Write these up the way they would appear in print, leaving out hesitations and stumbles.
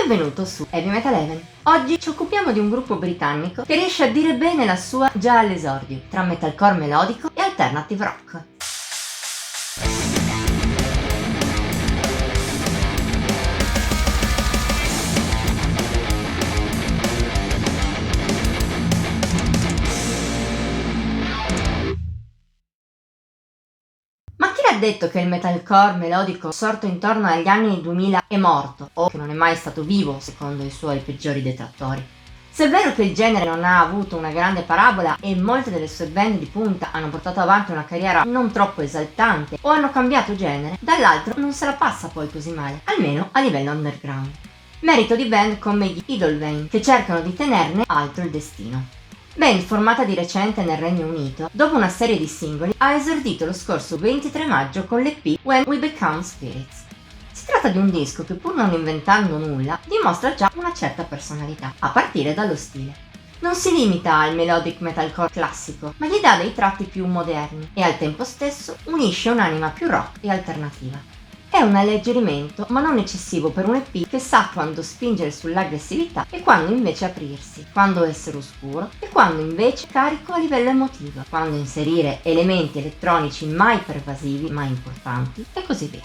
Benvenuto su Heavy Metal Heaven. Oggi ci occupiamo di un gruppo britannico che riesce a dire bene la sua già all'esordio, tra metalcore melodico e alternative rock. Ma chi l'ha detto che il metalcore melodico sorto intorno agli anni 2000 è morto, o che non è mai stato vivo, secondo i suoi peggiori detrattori? Se è vero che il genere non ha avuto una grande parabola e molte delle sue band di punta hanno portato avanti una carriera non troppo esaltante o hanno cambiato genere, dall'altro non se la passa poi così male, almeno a livello underground. Merito di band come gli Idlewild, che cercano di tenerne alto il destino. Band formata di recente nel Regno Unito, dopo una serie di singoli ha esordito lo scorso 23 maggio con l'EP When We Become Spirits. Si tratta di un disco che, pur non inventando nulla, dimostra già una certa personalità, a partire dallo stile. Non si limita al melodic metalcore classico, ma gli dà dei tratti più moderni e al tempo stesso unisce un'anima più rock e alternativa. È un alleggerimento, ma non eccessivo per un EP che sa quando spingere sull'aggressività e quando invece aprirsi, quando essere oscuro e quando invece carico a livello emotivo, quando inserire elementi elettronici mai pervasivi ma importanti e così via.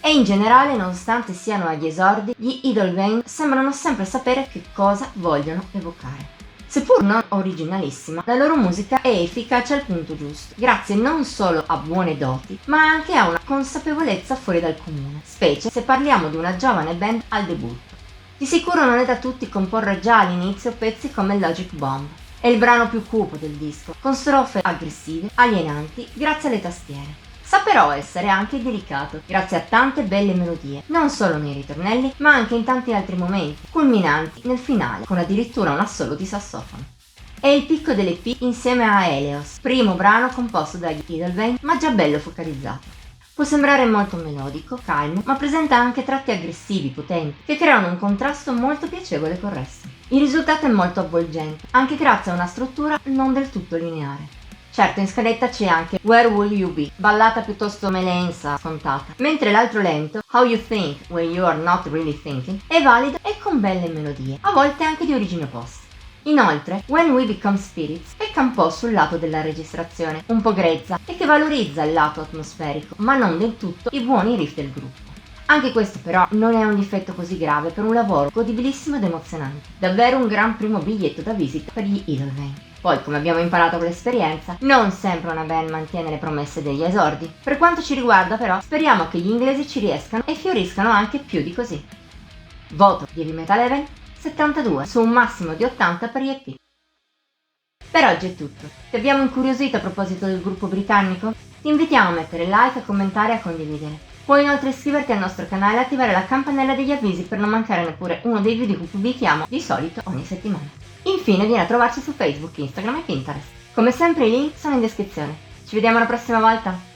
E in generale, nonostante siano agli esordi, gli Idlewild sembrano sempre sapere che cosa vogliono evocare. Seppur non originalissima, la loro musica è efficace al punto giusto, grazie non solo a buone doti, ma anche a una consapevolezza fuori dal comune, specie se parliamo di una giovane band al debutto. Di sicuro non è da tutti comporre già all'inizio pezzi come Logic Bomb. È il brano più cupo del disco, con strofe aggressive, alienanti, grazie alle tastiere. Sa però essere anche delicato, grazie a tante belle melodie, non solo nei ritornelli, ma anche in tanti altri momenti, culminanti nel finale, con addirittura un assolo di sassofono. È il picco dell'EP insieme a Helios, primo brano composto dagli Idlewild, ma già bello focalizzato. Può sembrare molto melodico, calmo, ma presenta anche tratti aggressivi, potenti, che creano un contrasto molto piacevole col resto. Il risultato è molto avvolgente, anche grazie a una struttura non del tutto lineare. Certo, in scaletta c'è anche Where Will You Be, ballata piuttosto melensa, scontata, mentre l'altro lento, How You Think When You Are Not Really Thinking, è valido e con belle melodie, a volte anche di origine opposta. Inoltre, When We Become Spirits pecca un po' sul lato della registrazione, un po' grezza e che valorizza il lato atmosferico, ma non del tutto i buoni riff del gruppo. Anche questo però non è un difetto così grave per un lavoro godibilissimo ed emozionante, davvero un gran primo biglietto da visita per gli Idlewild. Poi, come abbiamo imparato con l'esperienza, non sempre una band mantiene le promesse degli esordi. Per quanto ci riguarda però, speriamo che gli inglesi ci riescano e fioriscano anche più di così. Voto di Heavy Metal Heaven 72 su un massimo di 80 per gli EP. Per oggi è tutto. Ti abbiamo incuriosito a proposito del gruppo britannico? Ti invitiamo a mettere like, a commentare e a condividere. Puoi inoltre iscriverti al nostro canale e attivare la campanella degli avvisi per non mancare neppure uno dei video che pubblichiamo di solito ogni settimana. Infine vieni a trovarci su Facebook, Instagram e Pinterest. Come sempre i link sono in descrizione. Ci vediamo la prossima volta!